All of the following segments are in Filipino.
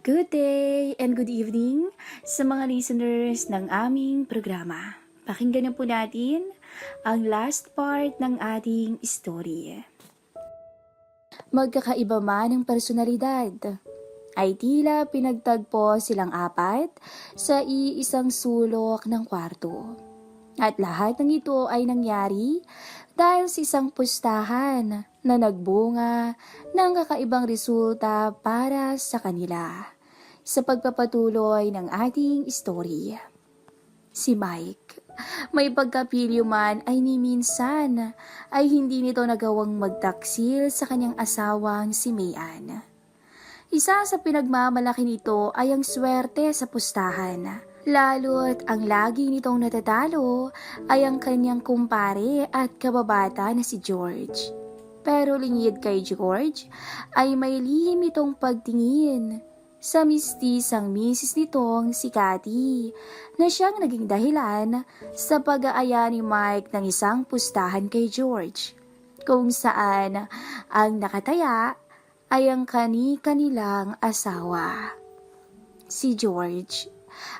Good day and good evening sa mga listeners ng aming programa. Pakinggan na po natin ang last part ng ating story. Magkakaiba man ang personalidad, ay tila pinagtagpo silang apat sa iisang sulok ng kwarto. At lahat ng ito ay nangyari dahil sa isang pustahan na nagbunga ng kakaibang resulta para sa kanila. Sa pagpapatuloy ng ating story, si Mike, may pagkapilyo man ay ni minsan ay hindi nito nagawang magtaksil sa kanyang asawang si Mayan. Isa sa pinagmamalaki nito ay ang swerte sa pustahan. Lalo't ang lagi nitong natatalo ay ang kanyang kumpare at kababata na si George. Pero lingid kay George ay may lihim itong pagtingin sa mistisang misis nitong si Cathy na siyang naging dahilan sa pag-aaya ni Mike ng isang pustahan kay George, kung saan ang nakataya ay ang kani-kanilang asawa. Si George,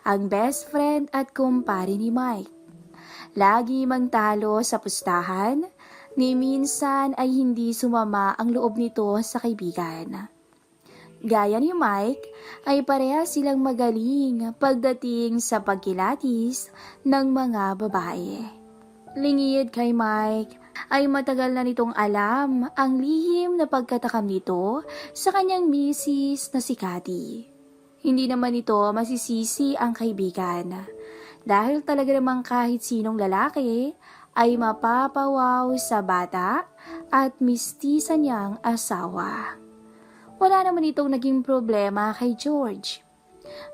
ang best friend at kumpare ni Mike. Lagi mang talo sa pustahan, ni minsan ay hindi sumama ang loob nito sa kaibigan. Gaya ni Mike, ay pareha silang magaling pagdating sa pagkilatis ng mga babae. Lingid kay Mike, ay matagal na nitong alam ang lihim na pagkatakam nito sa kanyang misis na si Cathy. Hindi naman ito masisisi ang kaibigan, dahil talaga namang kahit sinong lalaki ay mapapawaw sa bata at mistisa niyang asawa. Wala naman itong naging problema kay George.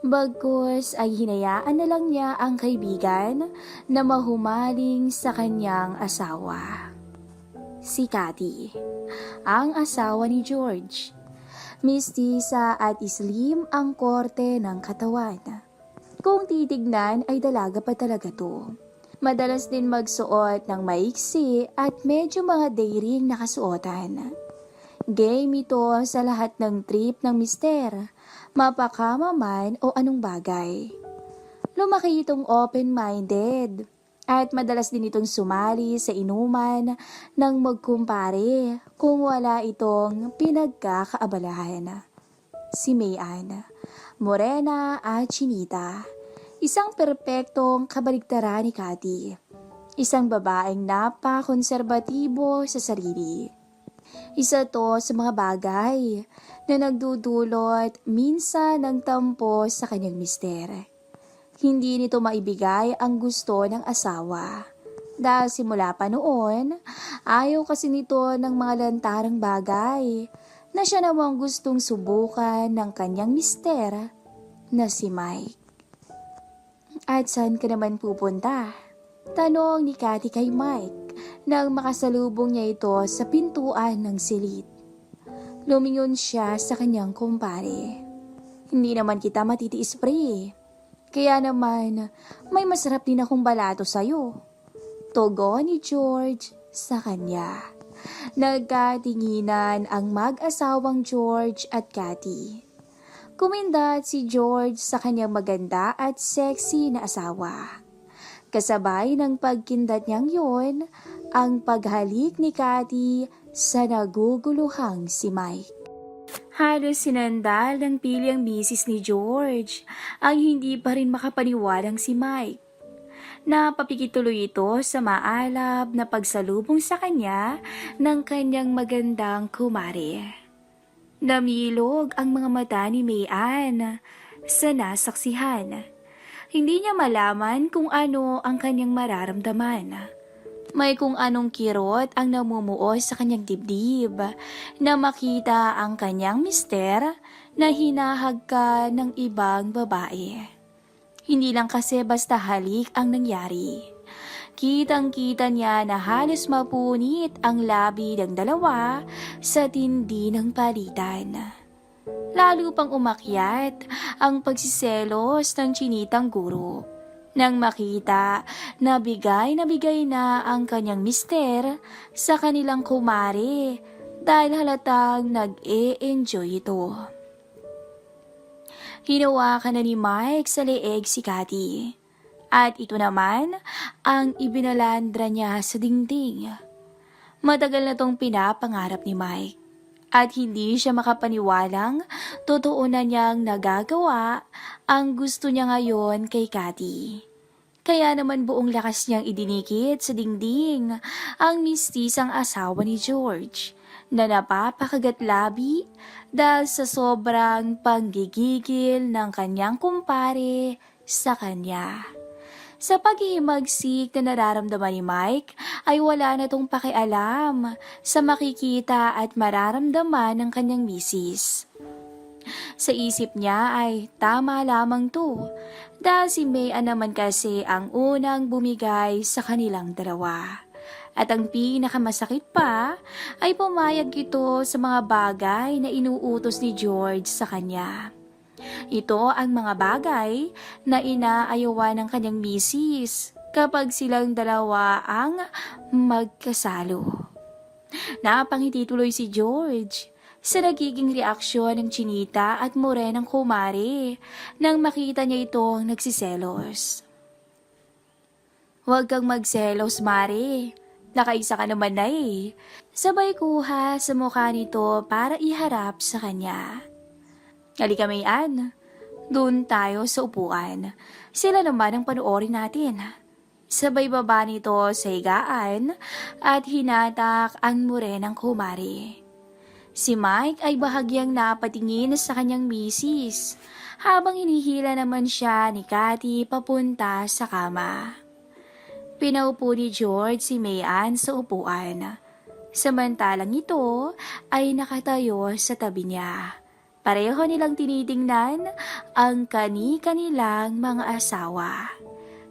Bagkus ay hinayaan na lang niya ang kaibigan na mahumaling sa kanyang asawa. Si Cathy, ang asawa ni George. Mistisa at slim ang korte ng katawan. Kung titignan ay dalaga pa talaga to. Madalas din magsuot ng maiksi at medyo mga daring nakasuotan. Game ito sa lahat ng trip ng mister, mapakama man o anong bagay. Lumaki itong open-minded at madalas din itong sumali sa inuman ng magkumpare kung wala itong pinagkakaabalahan. Si Mayan, morena at chinita, isang perpektong kabaligtaran ni Cathy. Isang babaeng napaka-konserbatibo sa sarili. Isa to sa mga bagay na nagdudulot minsan ng tampo sa kanyang mister. Hindi nito maibigay ang gusto ng asawa. Dahil simula pa noon, ayaw kasi nito ng mga lantarang bagay na siya namang gustong subukan ng kanyang mister na si Mike. At saan ka naman pupunta? Tanong ni Cathy kay Mike nang makasalubong niya ito sa pintuan ng silid. Lumingon siya sa kanyang kumpare. Hindi naman kita matitiis pre. Kaya naman may masarap din akong balato sa'yo. Tugon ni George sa kanya. Nagkatinginan ang mag-asawang George at Cathy. Kumindat si George sa kanyang maganda at sexy na asawa. Kasabay ng pagkindat niyang yon, ang paghalik ni Cathy sa naguguluhang si Mike. Halos sinandal ng pili ang misis ni George, ang hindi pa rin makapaniwalang si Mike. Napapikit tuloy ito sa maalab na pagsalubong sa kanya ng kanyang magandang kumare. Namilog ang mga mata ni Mayan sa nasaksihan. Hindi niya malaman kung ano ang kanyang mararamdaman. May kung anong kirot ang namumuo sa kanyang dibdib na makita ang kanyang mister na hinahagka ng ibang babae. Hindi lang kasi basta halik ang nangyari. Kitang-kita niya na halos mapunit ang labi ng dalawa sa tindi ng palitan. Lalo pang umakyat ang pagsiselos ng chinitang guro. Nang makita na bigay na ang kanyang mister sa kanilang kumare dahil halatang nag-e-enjoy ito. Hinawakan na ni Mike sa leeg si Cathy. At ito naman ang ibinalandra niya sa dingding. Matagal na tong pinapangarap ni Mike. At hindi siya makapaniwalang totoo na niyang nagagawa ang gusto niya ngayon kay Cathy. Kaya naman buong lakas niyang idinikit sa dingding ang mistisang asawa ni George na napapakagat-labi dahil sa sobrang panggigigil ng kanyang kumpare sa kanya. Sa paghihimagsik na nararamdaman ni Mike ay wala na tong pakialam sa makikita at mararamdaman ng kanyang misis. Sa isip niya ay tama lamang to dahil si Mayan naman kasi ang unang bumigay sa kanilang dalawa. At ang pinakamasakit pa ay pumayag ito sa mga bagay na inuutos ni George sa kanya. Ito ang mga bagay na inaayawan ng kanyang misis kapag silang dalawa ang magkasalo. Napangiti tuloy si George sa nagiging reaksyon ng Chinita at Morenang kumare nang makita niya itong nagsiselos. "Huwag kang magselos, Mare. Nakaisa ka naman na eh." Sabay kuha sa mukha nito para iharap sa kanya. "Halika, Mayan. Doon tayo sa upuan. Sila naman ang panoorin natin." Sabay baba nito sa higaan at hinatak ang Morenang kumare. Si Mike ay bahagyang napatingin sa kanyang misis habang hinihila naman siya ni Cathy papunta sa kama. Pinaupo ni George si Mayan sa upuan. Samantalang ito ay nakatayo sa tabi niya. Pareho nilang tinitingnan ang kani-kanilang mga asawa.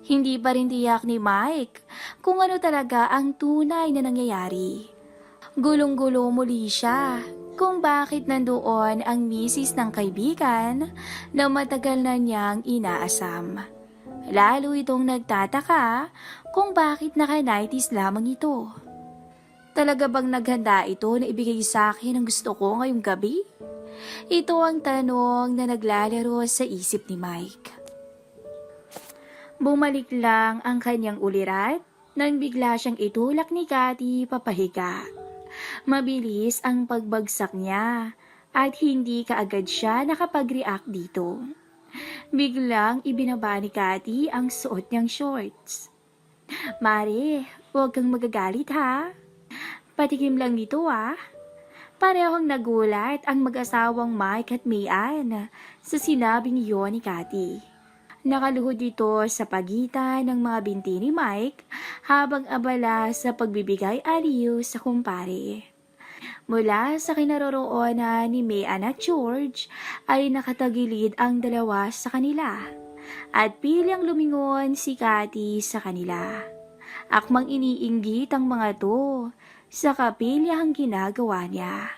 Hindi pa rin tiyak ni Mike kung ano talaga ang tunay na nangyayari. Gulong-gulo muli siya kung bakit nandoon ang misis ng kaibigan na matagal na niyang inaasam. Lalo itong nagtataka kung bakit naka-nighties lamang ito. Talaga bang naghanda ito na ibigay sa akin ang gusto ko ngayong gabi? Ito ang tanong na naglalaro sa isip ni Mike. Bumalik lang ang kanyang ulirat nang bigla siyang itulak ni Cathy papahiga. Mabilis ang pagbagsak niya at hindi kaagad siya nakapag-react dito. Biglang ibinaba ni Cathy ang suot niyang shorts. "Mare, huwag kang magagalit ha. Patikim lang nito ah." Parehong nagulat ang mag-asawang Mike at Mayan sa sinabing iyon ni Cathy. Nakaluhod ito sa pagitan ng mga binti ni Mike habang abala sa pagbibigay aliw sa kumpare. Mula sa kinaroroonan ni Mayan at George ay nakatagilid ang dalawa sa kanila at pilyang lumingon si Cathy sa kanila. Akmang iniinggit ang mga to sa kapilyahang ginagawa niya.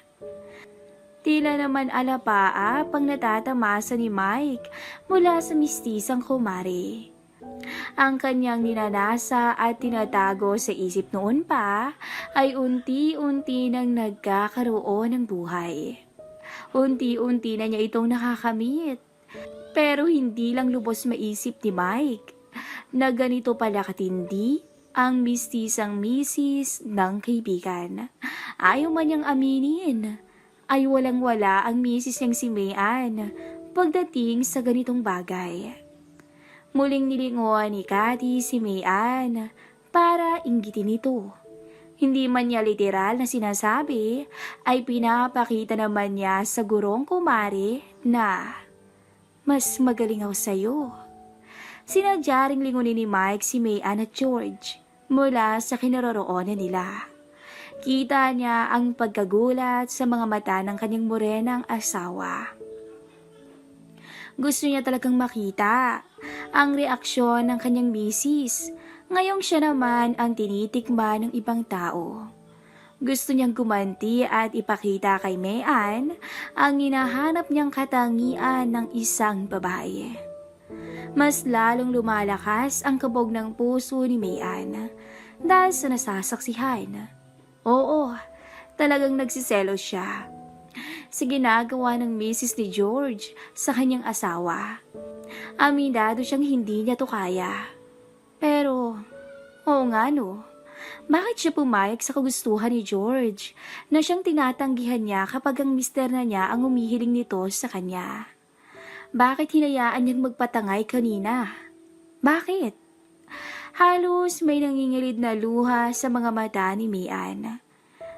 Tila naman alapaa pang natatamasa ni Mike mula sa mistisang kumare. Ang kanyang ninanasa at tinatago sa isip noon pa ay unti-unti nang nagkakaroon ng buhay. Unti-unti na niya itong nakakamit. Pero hindi lang lubos maisip ni Mike na ganito pala katindi ang mistisang misis ng kaibigan. Ayaw man niyang aminin, ay walang-wala ang misis niyang si Mayan pagdating sa ganitong bagay. Muling nilingon ni Cathy si Mayan para inggitin ito. Hindi man niya literal na sinasabi, ay pinapakita naman niya sa gurong kumare na mas magaling ako sa'yo. Sinadya ring lingunin ni Mike si Mayan at George mula sa kinaroroonan nila. Kita niya ang pagkagulat sa mga mata ng kanyang morenang asawa. Gusto niya talagang makita ang reaksyon ng kanyang misis ngayong siya naman ang tinitikman ng ibang tao. Gusto niyang gumanti at ipakita kay Mayan ang hinahanap niyang katangian ng isang babae. Mas lalong lumalakas ang kabog ng puso ni Mayan dahil sa nasasaksihan. Oo, talagang nagsiselos siya. sa ginagawa ng Mrs. ni George sa kanyang asawa. Aminado siyang hindi niya to kaya. Pero, oo nga no, bakit siya pumayag sa kagustuhan ni George na siyang tinatanggihan niya kapag ang mister na niya ang umihiling nito sa kanya? Bakit hinayaan niyang magpatangay kanina? Bakit? Halos may nangingilid na luha sa mga mata ni Mian.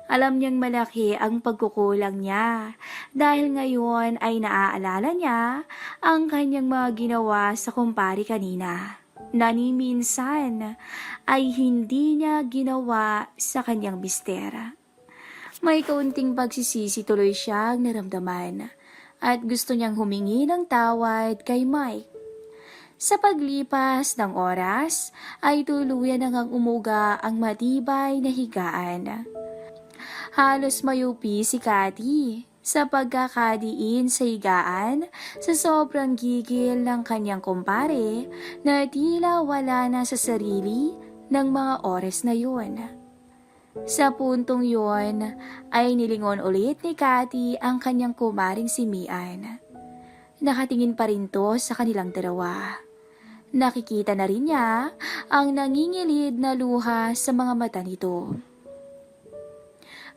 Alam niyang malaki ang pagkukulang niya dahil ngayon ay naaalala niya ang kanyang mga ginawa sa kumpare kanina na ni minsan ay hindi niya ginawa sa kanyang mister. May kaunting pagsisisi tuloy siyang naramdaman at gusto niyang humingi ng tawad kay Mike. Sa paglipas ng oras ay tuluyan na ngang umuga ang matibay na higaan. Halos mayupi si Cathy sa pagkakadiin sa higaan sa sobrang gigil ng kanyang kumpare na tila wala na sa sarili ng mga oras na yun. Sa puntong yun ay nilingon ulit ni Cathy ang kanyang kumaring si Mian. Nakatingin pa rin to sa kanilang dalawa. Nakikita na rin niya ang nangingilid na luha sa mga mata nito.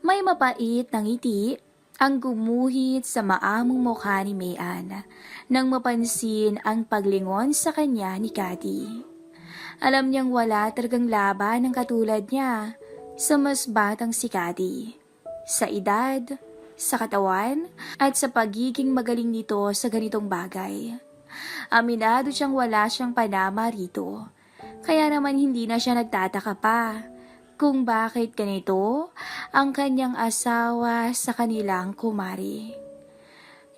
May mapait na ngiti ang gumuhit sa maamong mukha ni Mian nang mapansin ang paglingon sa kanya ni Cathy. Alam niyang wala talagang laban ng katulad niya sa mas batang si Cathy. Sa edad, sa katawan, at sa pagiging magaling nito sa ganitong bagay. Aminado siyang wala siyang panama rito. Kaya naman hindi na siya nagtataka pa kung bakit ganito ang kanyang asawa sa kanilang kumari.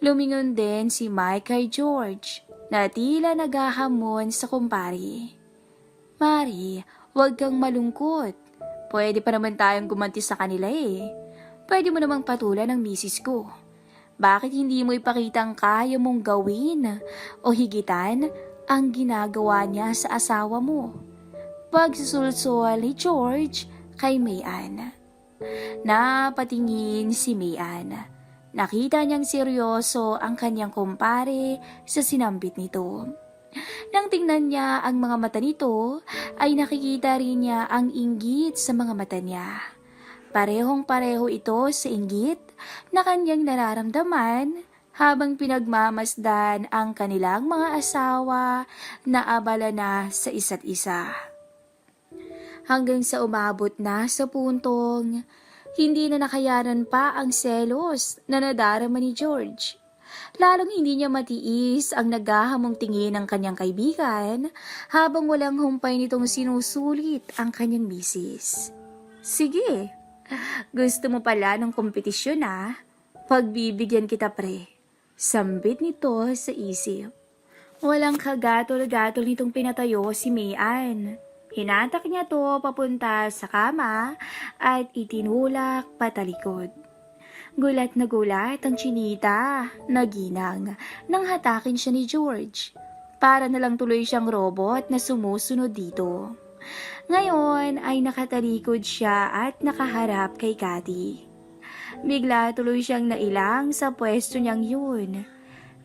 Lumingon din si Mike kay George na tila naghahamon sa kumpari. Mari, huwag kang malungkot. Pwede pa naman tayong gumanti sa kanila eh. Pwede mo namang patulan ng misis ko. Bakit hindi mo ipakitang kaya mong gawin o higitan ang ginagawa niya sa asawa mo? Pagsusulsol ni George kay Mian. Napatingin si Mian. Nakita niyang seryoso ang kanyang kumpare sa sinambit nito. Nang tingnan niya ang mga mata nito, ay nakikita rin niya ang inggit sa mga mata niya. Parehong-pareho ito sa inggit na kanyang nararamdaman habang pinagmamasdan ang kanilang mga asawa na abala na sa isa't isa. Hanggang sa umabot na sa puntong, hindi na nakayanan pa ang selos na nadarama ni George. Lalong hindi niya matiis ang naghahamong tingin ng kanyang kaibigan habang walang humpay nitong sinusulit ang kanyang misis. Sige, gusto mo pala ng kompetisyon ah? Pagbibigyan kita pre. Sambit nito sa isip. Walang kagatol-gatol nitong pinatayo si Mian. Hinatak niya to papunta sa kama at itinulak patalikod. Gulat na gulat ang chinita na ginang nang hatakin siya ni George. Para nalang tuloy siyang robot na sumusunod dito. Ngayon ay nakatalikod siya at nakaharap kay Cathy. Bigla tuloy siyang nailang sa pwesto niyang yun.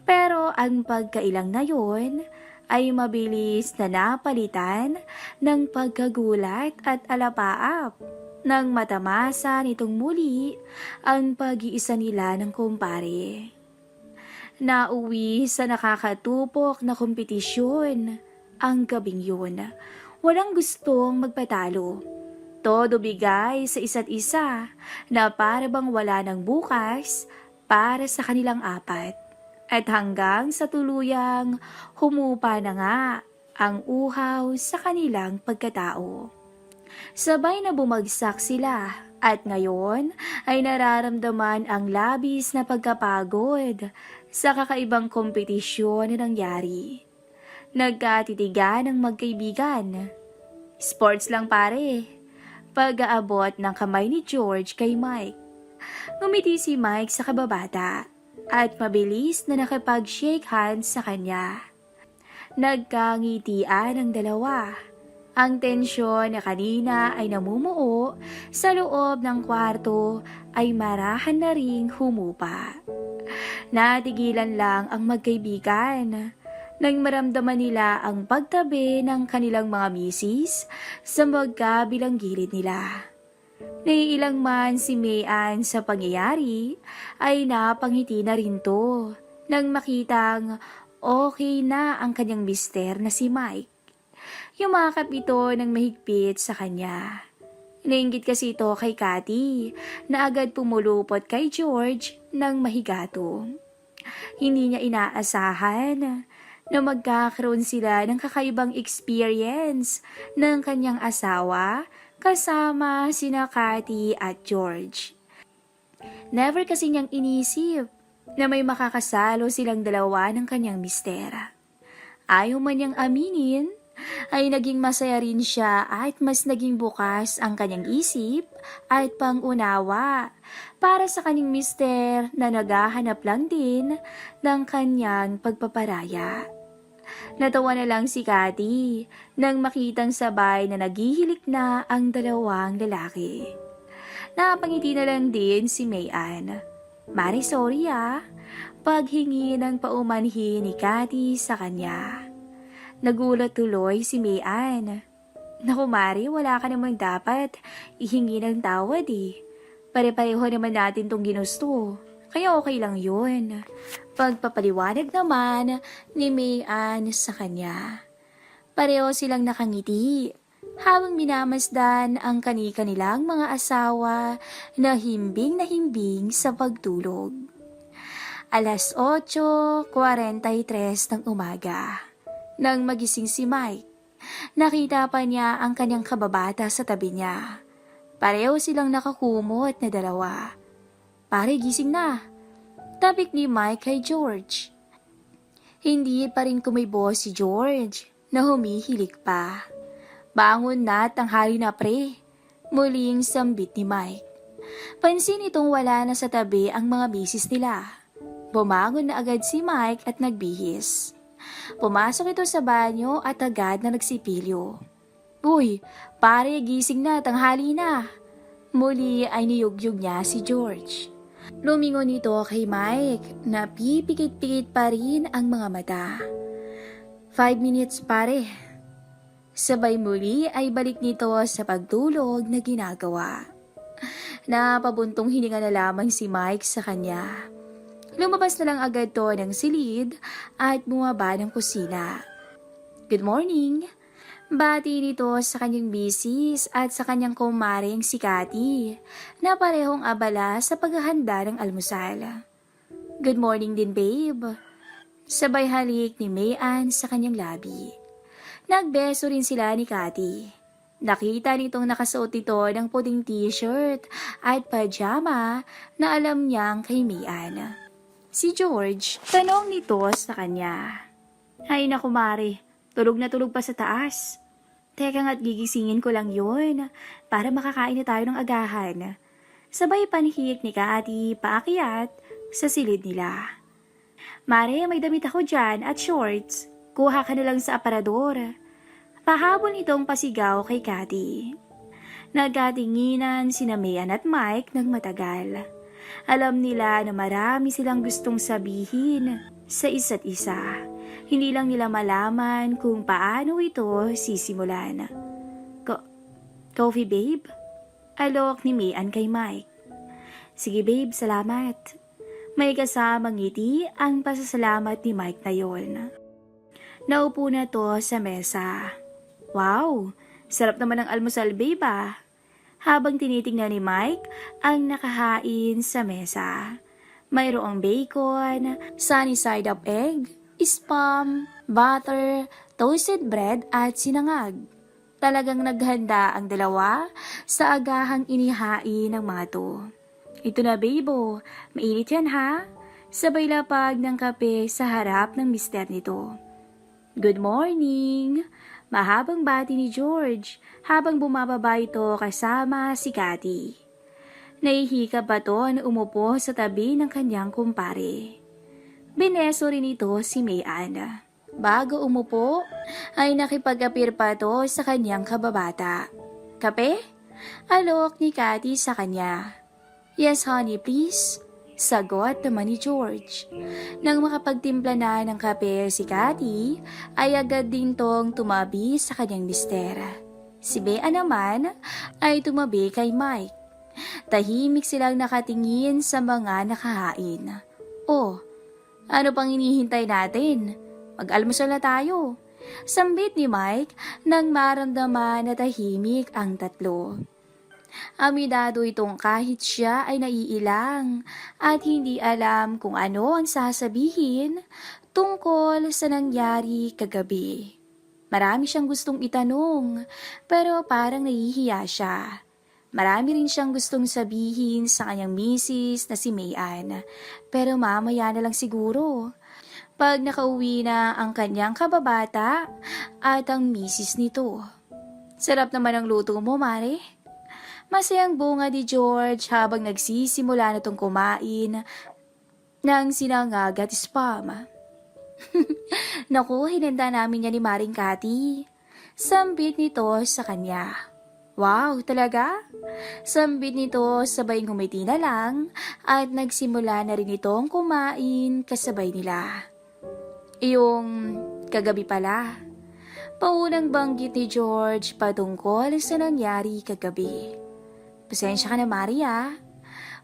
Pero ang pagkailang na yun ay mabilis na napalitan ng pagkagulat at alapaap nang matamasa nitong muli ang pag-iisa nila ng kumpare. Nauwi sa nakakatupok na kompetisyon ang gabing yun. Walang gustong magpatalo. Todo bigay sa isa't isa na para bang wala ng bukas para sa kanilang apat. At hanggang sa tuluyang humupa na nga ang uhaw sa kanilang pagkatao. Sabay na bumagsak sila at ngayon ay nararamdaman ang labis na pagkapagod sa kakaibang kompetisyon na nangyari. Nagkatitigan ng magkaibigan. Sports lang pare. Pag-aabot ng kamay ni George kay Mike. Ngumiti si Mike sa kababata at mabilis na nakipag-shake hands sa kanya. Nagkangitian ang dalawa. Ang tensyon na kanina ay namumuo sa loob ng kwarto ay marahan na ring humupa. Natigilan lang ang magkaibigan nang maramdaman nila ang pagtabi ng kanilang mga misis sa magkabilang gilid nila. Naiilang man si Mayan sa pangyayari ay napangiti na rin to nang makitang okay na ang kanyang mister na si Mike. Yumakap ito ng mahigpit sa kanya. Nainggit kasi ito kay Cathy na agad pumulupot kay George ng mahigato. Hindi niya inaasahan na magkakaroon sila ng kakaibang experience ng kanyang asawa kasama sina Cathy at George. Never kasi niyang inisip na may makakasalo silang dalawa ng kanyang mister. Ayaw man niyang aminin, ay naging masaya rin siya at mas naging bukas ang kanyang isip at pangunawa para sa kanyang mister na naghahanap lang din ng kanyang pagpaparaya. Natawa na lang si Cathy nang makitang sabay na naghihilik na ang dalawang lalaki. Napangiti na lang din si Mayan. Mari sorry paghingi ng paumanhin ni Cathy sa kanya. Nagulat tuloy si Mayan. Naku Mari, wala ka namang dapat ihingi ng tawad Pare-pareho naman natin tong ginusto. Kaya okay lang yun. Pagpapaliwanag naman ni Mayan sa kanya. Pareho silang nakangiti habang minamasdan ang kani-kanilang mga asawa na himbing sa pagtulog. 8:43 ng umaga. Nang magising si Mike, nakita pa niya ang kanyang kababata sa tabi niya. Pareho silang nakakumot na dalawa. Pare, gising na. Tabik ni Mike kay George. Hindi pa rin kumibo si George na humihilik pa. Bangon na, tanghali na pre. Muling sambit ni Mike. Pansin itong wala na sa tabi ang mga misis nila. Bumangon na agad si Mike at nagbihis. Pumasok ito sa banyo at agad na nagsipilyo. Uy, pare, gising na, tanghali na. Muli ay niyugyug niya si George. Lumingon ito kay Mike na pipikit-pikit pa rin ang mga mata. 5 minutes pare. Sabay muli ay balik nito sa pagtulog na ginagawa. Napabuntong hininga na lamang si Mike sa kanya. Lumabas na lang agad to ng silid at bumaba ng kusina. Good morning! Bati nito sa kanyang misis at sa kanyang kumaring si Cathy na parehong abala sa paghahanda ng almusal. Good morning din babe! Sabay halik ni Mayan sa kanyang labi. Nagbeso rin sila ni Cathy. Nakita nitong nakasuot ito ng puting t-shirt at pajama na alam niyang kay Mayan. Si George, tanong nito sa kanya. Ay naku Mari, tulog na tulog pa sa taas. Teka nga't gigisingin ko lang yun para makakain na tayo ng agahan. Sabay panhik ni Cathy paakyat sa silid nila. Mari, may damit ako dyan at shorts. Kuha ka na lang sa aparador. Pahabol itong pasigaw kay Cathy. Nagkatinginan sina Mayan at Mike ng matagal. Alam nila na marami silang gustong sabihin sa isa't isa. Hindi lang nila malaman kung paano ito sisimulan. Coffee babe? Alok ni Mayan kay Mike. Sige babe, salamat. May kasamang ngiti ang pasasalamat ni Mike na yon. Naupo na to sa mesa. Wow, sarap naman ng almusal babe Habang tinitingnan ni Mike ang nakahain sa mesa. Mayroong bacon, sunny side up egg, spam, butter, toasted bread at sinangag. Talagang naghanda ang dalawa sa agahang inihain ng mga to. Ito na babe, mainit yan ha? Sabay lapag ng kape sa harap ng mister nito. Good morning! Mahabang bati ni George habang bumababa ito kasama si Cathy. Nahihika pa to na umupo sa tabi ng kanyang kumpare. Bineso rin ito si Mayan. Bago umupo ay nakipag-apir pa to sa kanyang kababata. Kape? Alok ni Cathy sa kanya. Yes honey please. Sagot naman ni George. Nang makapagtimpla na ng kape si Cathy, ay agad din tong tumabi sa kanyang mister. Si Bea naman ay tumabi kay Mike. Tahimik silang nakatingin sa mga nakahain. Oh, ano pang hinihintay natin? Mag-almusal na tayo. Sambit ni Mike nang maramdaman na tahimik ang tatlo. Aminado itong kahit siya ay naiilang at hindi alam kung ano ang sasabihin tungkol sa nangyari kagabi. Marami siyang gustong itanong pero parang nahihiya siya. Marami rin siyang gustong sabihin sa kanyang misis na si Mayan pero mamaya na lang siguro. Pag nakauwi na ang kanyang kababata at ang misis nito. Sarap naman ang luto mo, Mare. Masayang bunga ni George habang nagsisimula na itong kumain ng sinangag at spam. Naku, hinanda namin yan ni Maring Cathy. Sambit nito sa kanya. Wow, talaga? Sambit nito sabay ngumiti na lang at nagsimula na rin itong kumain kasabay nila. Yung kagabi pala. Paunang banggit ni George patungkol sa nangyari kagabi. Pasensya ka na, Maria.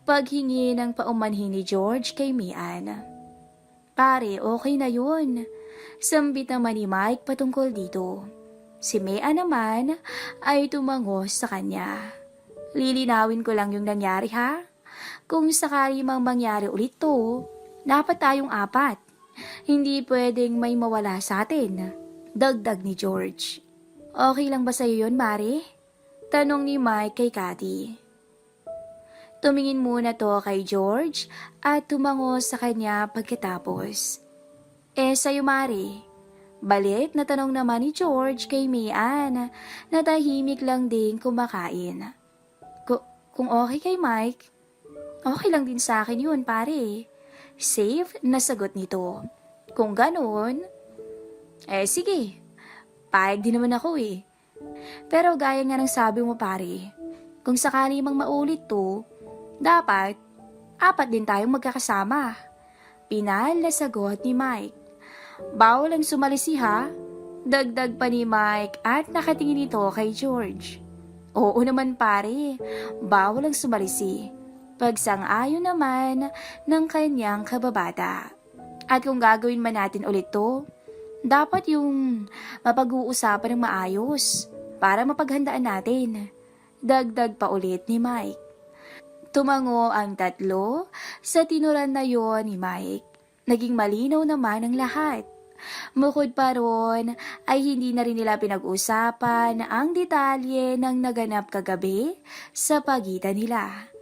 Paghingi ng paumanhin ni George kay Mian. Pare, okay na yun. Sambit naman ni Mike patungkol dito. Si Mian naman ay tumangos sa kanya. Lilinawin ko lang yung nangyari ha. Kung sakali mang mangyari ulit to, dapat tayong apat. Hindi pwedeng may mawala sa atin. Dagdag ni George. Okay lang ba sa'yo yun, Mare? Tanong ni Mike kay Cathy. Tumingin muna to kay George at tumango sa kanya pagkatapos. Sa'yo, Mare? Balik na tanong naman ni George kay Mian na tahimik lang din kumakain. Kung okay kay Mike, okay lang din sa akin yun, pare. Safe na sagot nito. Kung ganun, sige. Payag din naman ako eh. Pero gaya nga ng sabi mo pare, kung sakali mang maulit to, dapat, apat din tayong magkakasama. Pinal na sagot ni Mike. Bawal ang sumalisi ha? Dagdag pa ni Mike at nakatingin ito kay George. Oo naman pare, bawal ang sumalisi. Pagsang-ayon naman ng kanyang kababata. At kung gagawin man natin ulit to, dapat yung mapag-uusapan ng maayos para mapaghandaan natin. Dagdag pa ulit ni Mike. Tumango ang tatlo sa tinuran na yon ni Mike. Naging malinaw naman ang lahat. Bukod pa ron ay hindi na rin nila pinag-usapan ang detalye ng naganap kagabi sa pagitan nila.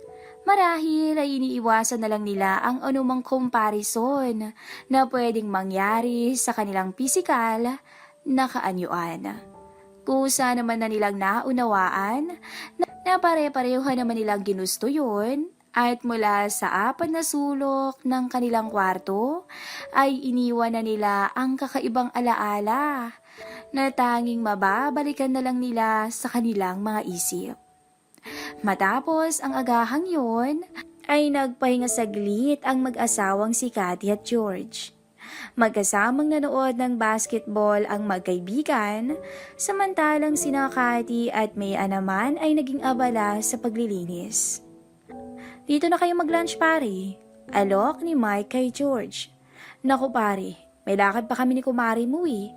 Marahil ay iniiwasan na lang nila ang anumang comparison na pwedeng mangyari sa kanilang pisikal na kaanyuan. Kusa naman na nilang naunawaan na pare-pareho naman nilang ginusto yun at mula sa apat na sulok ng kanilang kwarto ay iniwan na nila ang kakaibang alaala na tanging mababalikan na lang nila sa kanilang mga isip. Matapos ang agahang yon, ay nagpahinga saglit ang mag-asawang si Cathy at George. Magkasamang nanood ng basketball ang magkaibigan, samantalang sina Cathy at Maya naman ay naging abala sa paglilinis. Dito na kayo mag-lunch pare, alok ni Mike kay George. Naku pare, may lakad pa kami ni kumari mo eh.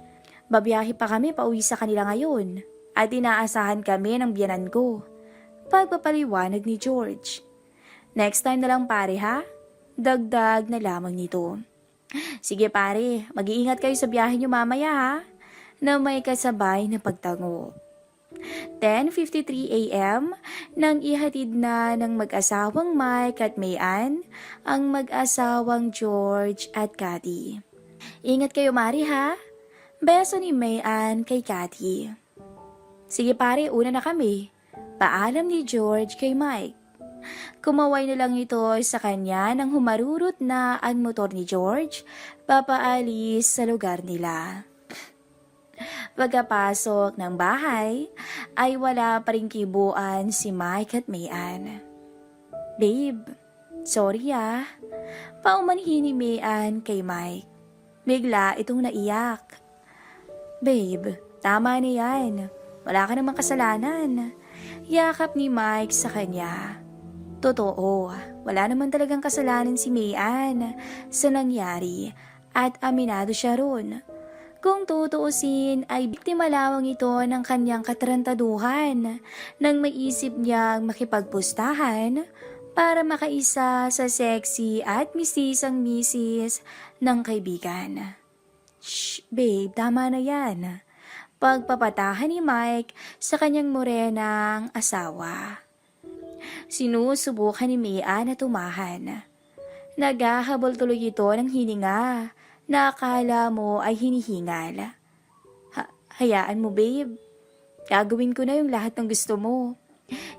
Babiyahe pa kami pauwi sa kanila ngayon at inaasahan kami ng biyanan ko. Pagpapaliwanag ni George. Next time na lang pare ha? Dagdag na lamang nito. Sige pare, mag-iingat kayo sa biyahe nyo mamaya ha? Na may kasabay na pagtango. 10:53 a.m. nang ihatid na ng mag-asawang Mike at Mayan ang mag-asawang George at Cathy. Ingat kayo Mari ha? Beso ni Mayan kay Cathy. Sige pare, una na kami. Paalam ni George kay Mike. Kumaway na lang ito sa kanya nang humarurot na ang motor ni George papaalis sa lugar nila. Pagkapasok ng bahay ay wala pa ring kibuan si Mike at Mayan. Babe, sorry Paumanhin ni Mayan kay Mike. Bigla itong naiyak. Babe, tama na yan. Wala ka namang kasalanan. Yakap ni Mike sa kanya. Totoo, wala naman talagang kasalanan si Mayan sa nangyari at aminado siya ron. Kung tutuusin ay biktima lamang ito ng kanyang katarantaduhan nang maisip niyang makipagpustahan para makaisa sa sexy at mistisang misis ng kaibigan. Shh, babe, tama na yan. Pagpapatahan ni Mike sa kanyang morenang asawa. Sinusubukan ni Mia na tumahan. Naghahabol tuloy ito ng hininga na akala mo ay hinihingal. Hayaan mo, babe. Gagawin ko na yung lahat ng gusto mo.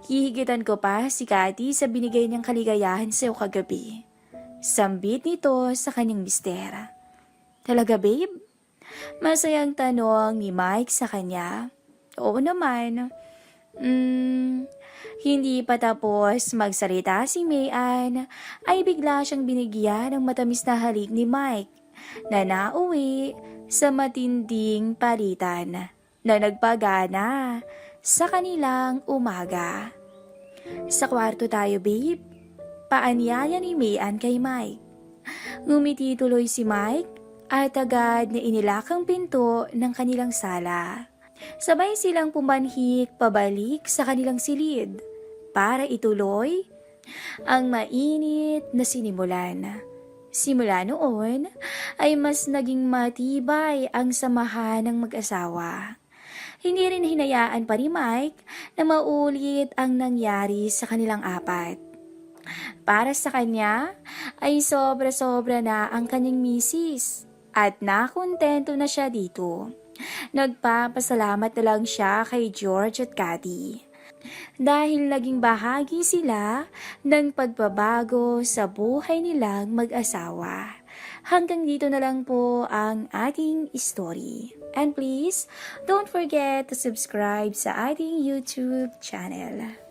Hihigitan ko pa si Cathy sa binigay niyang kaligayahan sa'yo kagabi. Sambit nito sa kanyang mister. Talaga, babe? Masayang tanong ni Mike sa kanya. Oo naman. Hindi pa tapos magsalita si Mayan ay bigla siyang binigyan ng matamis na halik ni Mike na nauwi sa matinding palitan na nagpagana sa kanilang umaga. Sa kwarto tayo, babe. Paanyaya ni Mayan kay Mike. Ngumiti tuloy si Mike at agad na inilakang pinto ng kanilang sala. Sabay silang pumanhik pabalik sa kanilang silid para ituloy ang mainit na sinimulan. Simula noon ay mas naging matibay ang samahan ng mag-asawa. Hindi rin hinayaan pa ni Mike na maulit ang nangyari sa kanilang apat. Para sa kanya ay sobra-sobra na ang kanyang misis at nakontento na siya dito. Nagpapasalamat na lang siya kay George at Cathy dahil naging bahagi sila ng pagbabago sa buhay nilang mag-asawa. Hanggang dito na lang po ang ating story. And please, don't forget to subscribe sa ating YouTube channel.